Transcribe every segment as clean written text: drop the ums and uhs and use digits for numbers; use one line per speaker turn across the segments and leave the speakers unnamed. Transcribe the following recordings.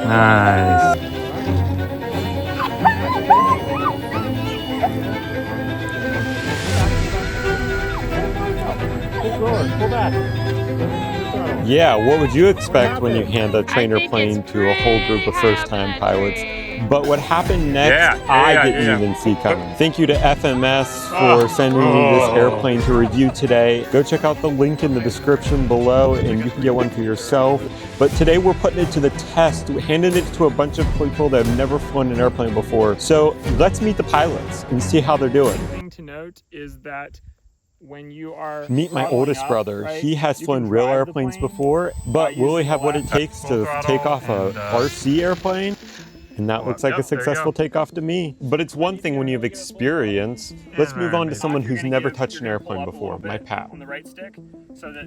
Nice.
Pull back.
Yeah, what would you expect when you hand a trainer plane to a whole group of first-time pilots? But what happened next, I didn't even see coming. Thank you to FMS for sending me this airplane to review today. Go check out the link in the description below and you can get one for yourself. But today we're putting it to the test, handing it to a bunch of people that have never flown an airplane before. So let's meet the pilots and see how they're doing.
The thing to note is that when you are
meet my oldest brother.
Right,
he has flown real airplanes before, but will he have what it takes to take off a RC airplane? And that looks like a successful takeoff to me. But it's one thing when you have experience. Let's move on to someone who's never touched an airplane before, my pal.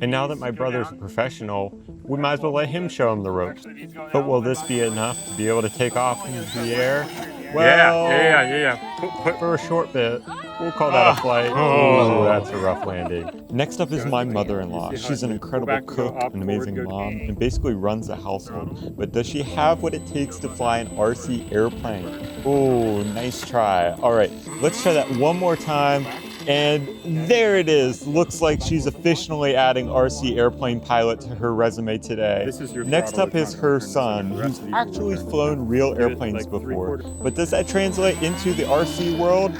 And now that my brother's a professional, we might as well let him show him the ropes. But will this be enough to be able to take off into the air? Well, yeah. For a short bit, we'll call that a flight. Oh, that's a rough landing. Next up is my mother-in-law. She's an incredible cook, an amazing mom, and basically runs the household. But does she have what it takes to fly an RC airplane? Oh, nice try. All right, let's try that one more time. And there it is. Looks like she's officially adding RC airplane pilot to her resume today. Next up is her son, who's actually flown real airplanes before. But does that translate into the RC world?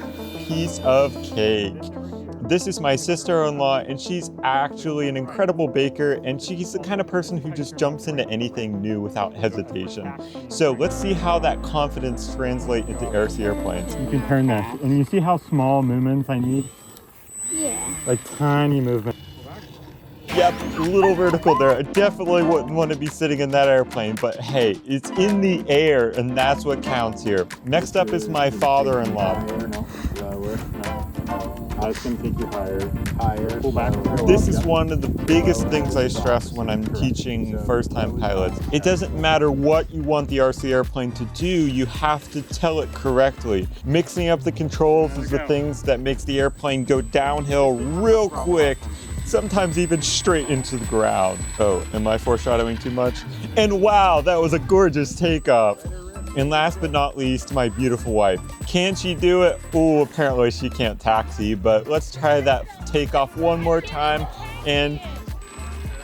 Piece of cake. This is my sister-in-law, and she's actually an incredible baker, and she's the kind of person who just jumps into anything new without hesitation. So let's see how that confidence translates into RC airplanes. You can turn this, and you see how small movements I need?
Yeah.
Like tiny movements. Yep, a little vertical there. I definitely wouldn't want to be sitting in that airplane, but hey, it's in the air, and that's what counts here. Next up is my father-in-law. I was going to take you higher. Pull back. This is one of the biggest things I stress when I'm teaching first-time pilots. It doesn't matter what you want the RC airplane to do, you have to tell it correctly. Mixing up the controls is the things that makes the airplane go downhill real quick, sometimes even straight into the ground. Oh, am I foreshadowing too much? And wow, that was a gorgeous takeoff. And last but not least, my beautiful wife. Can she do it? Oh, apparently she can't taxi, but let's try that takeoff one more time. And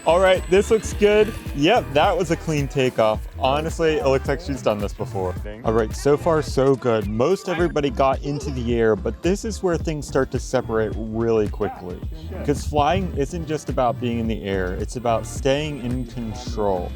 all right, this looks good. Yep, that was a clean takeoff. Honestly, it looks like she's done this before. All right, so far so good. Most everybody got into the air, but this is where things start to separate really quickly. Because flying isn't just about being in the air, it's about staying in control.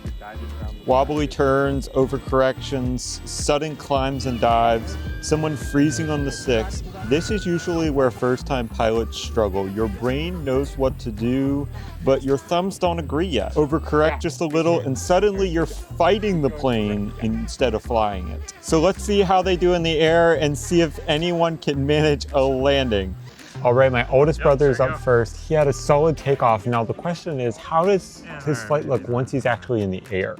Wobbly turns, overcorrections, sudden climbs and dives, someone freezing on the sticks. This is usually where first-time pilots struggle. Your brain knows what to do, but your thumbs don't agree yet. Overcorrect just a little and suddenly you're fighting the plane instead of flying it. So let's see how they do in the air and see if anyone can manage a landing. All right, my oldest brother is up first. He had a solid takeoff. Now the question is, how does his flight look once he's actually in the air?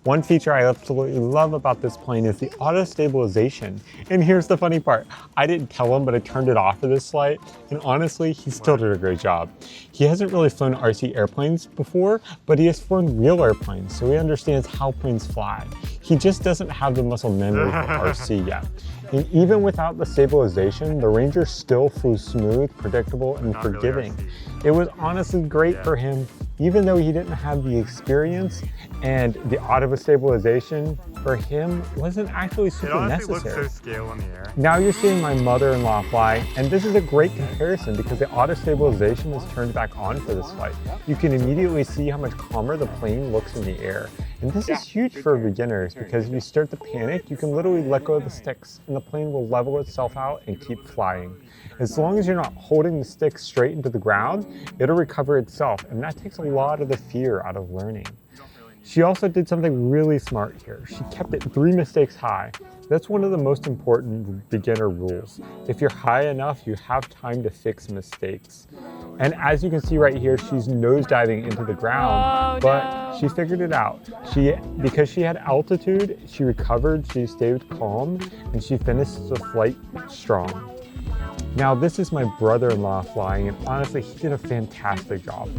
One feature I absolutely love about this plane is the auto stabilization. And here's the funny part. I didn't tell him, but I turned it off for this flight. And honestly, he still did a great job. He hasn't really flown RC airplanes before, but he has flown real airplanes, so he understands how planes fly. He just doesn't have the muscle memory for RC yet. And even without the stabilization, the Ranger still flew smooth, predictable, and forgiving. It was honestly great for him, even though he didn't have the experience, and the auto stabilization for him wasn't actually super necessary.
Looks so scale in the air.
Now you're seeing my mother-in-law fly, and this is a great comparison because the auto stabilization was turned back on for this flight. You can immediately see how much calmer the plane looks in the air. And this is huge for beginners because if you start to panic, you can literally let go of the sticks and the plane will level itself out and keep flying. As long as you're not holding the stick straight into the ground, it'll recover itself, and that takes a lot of the fear out of learning. She also did something really smart here. She kept it 3 mistakes high. That's one of the most important beginner rules. If you're high enough, you have time to fix mistakes. And as you can see right here, she's nosediving into the ground, but she figured it out. Because she had altitude, she recovered, she stayed calm, and she finished the flight strong. Now this is my brother-in-law flying, and honestly, he did a fantastic job.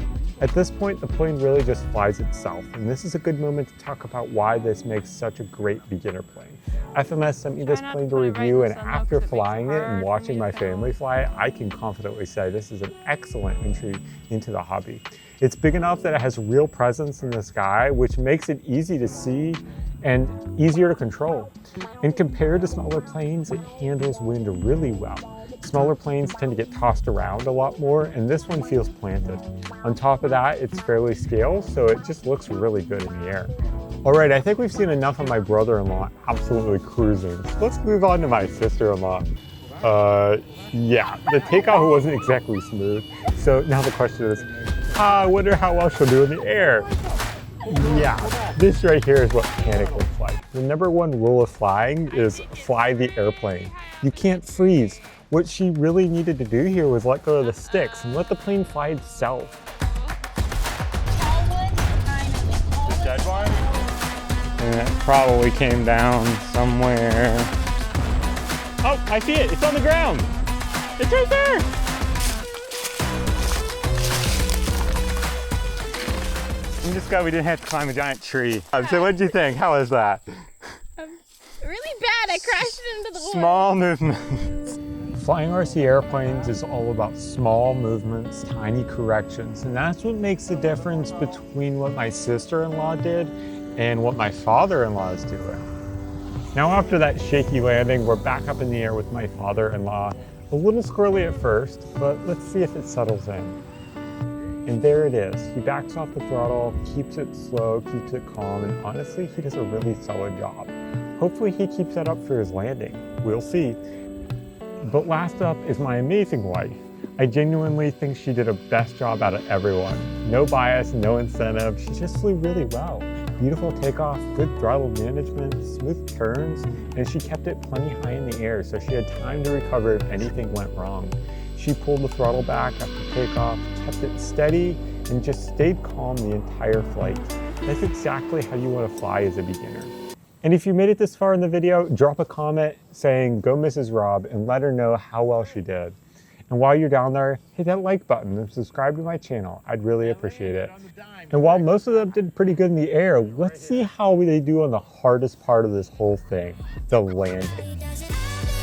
At this point, the plane really just flies itself, and this is a good moment to talk about why this makes such a great beginner plane. FMS sent me this plane to review, and after flying it and watching my family fly it, I can confidently say this is an excellent entry into the hobby. It's big enough that it has real presence in the sky, which makes it easy to see and easier to control. And compared to smaller planes, it handles wind really well. Smaller planes tend to get tossed around a lot more, and this one feels planted. On top of that, it's fairly scale, so it just looks really good in the air. All right, I think we've seen enough of my brother-in-law absolutely cruising. So let's move on to my sister-in-law. Yeah, the takeoff wasn't exactly smooth. So now the question is, I wonder how well she'll do in the air. Yeah, this right here is what panic looks like. The #1 rule of flying is fly the airplane. You can't freeze. What she really needed to do here was let go of the sticks and let the plane fly itself. The dead one? And it probably came down somewhere. Oh, I see it. It's on the ground. It's right there. I'm just glad we didn't have to climb a giant tree. So what did you think? How was that?
Really bad. I crashed into the wall.
Small movements. Flying RC airplanes is all about small movements, tiny corrections, and that's what makes the difference between what my sister-in-law did and what my father-in-law is doing. Now after that shaky landing, we're back up in the air with my father-in-law. A little squirrely at first, but let's see if it settles in. And there it is. He backs off the throttle, keeps it slow, keeps it calm, and honestly, he does a really solid job. Hopefully he keeps that up for his landing. We'll see. But last up is my amazing wife. I genuinely think she did a best job out of everyone. No bias, no incentive. She just flew really well. Beautiful takeoff, good throttle management, smooth turns, and she kept it plenty high in the air, so she had time to recover if anything went wrong. She pulled the throttle back after takeoff, kept it steady, and just stayed calm the entire flight. That's exactly how you want to fly as a beginner. And if you made it this far in the video, drop a comment saying, "Go Mrs. Rob," and let her know how well she did. And while you're down there, hit that like button and subscribe to my channel. I'd really appreciate it. And while most of them did pretty good in the air, let's see how they do on the hardest part of this whole thing, the landing.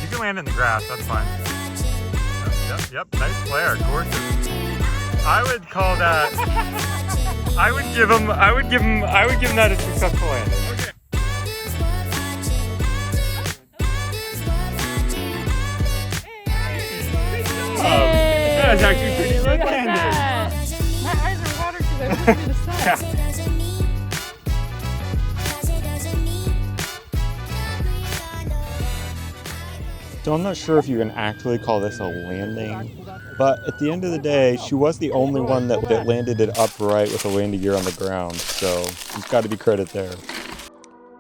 You can land in the grass, that's fine. Yep, nice flare, gorgeous. I would call that, I would give him that a successful landing. That was actually pretty good landing.
My eyes are watering because I looked to the side.
So I'm not sure if you can actually call this a landing, but at the end of the day, she was the only one that landed it upright with a landing gear on the ground, so there's got to be credit there.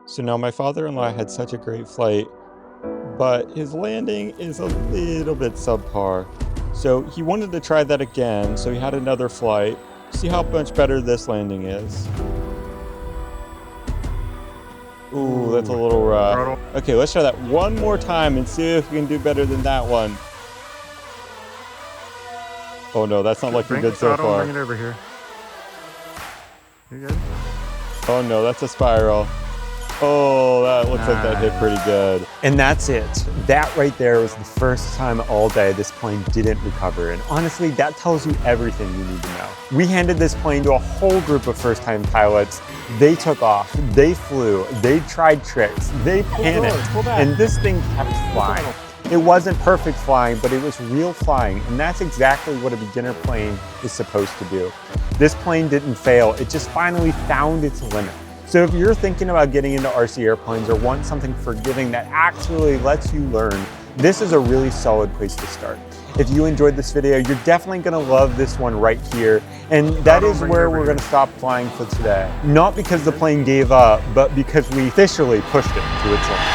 So now my father-in-law had such a great flight, but his landing is a little bit subpar. So he wanted to try that again, so he had another flight. See how much better this landing is. Ooh, that's a little rough. Okay, let's try that one more time and see if we can do better than that one. Oh no, that's not looking good so far.
Bring it over here. You good?
Oh no, that's a spiral. Oh, that looks like that hit pretty good. And that's it. That right there was the first time all day this plane didn't recover. And honestly, that tells you everything you need to know. We handed this plane to a whole group of first-time pilots. They took off, they flew, they tried tricks, they panicked, and this thing kept flying. It wasn't perfect flying, but it was real flying, and that's exactly what a beginner plane is supposed to do. This plane didn't fail, it just finally found its limit. So if you're thinking about getting into RC airplanes or want something forgiving that actually lets you learn, this is a really solid place to start. If you enjoyed this video, you're definitely gonna love this one right here. And that is where we're gonna stop flying for today. Not because the plane gave up, but because we officially pushed it to its limits.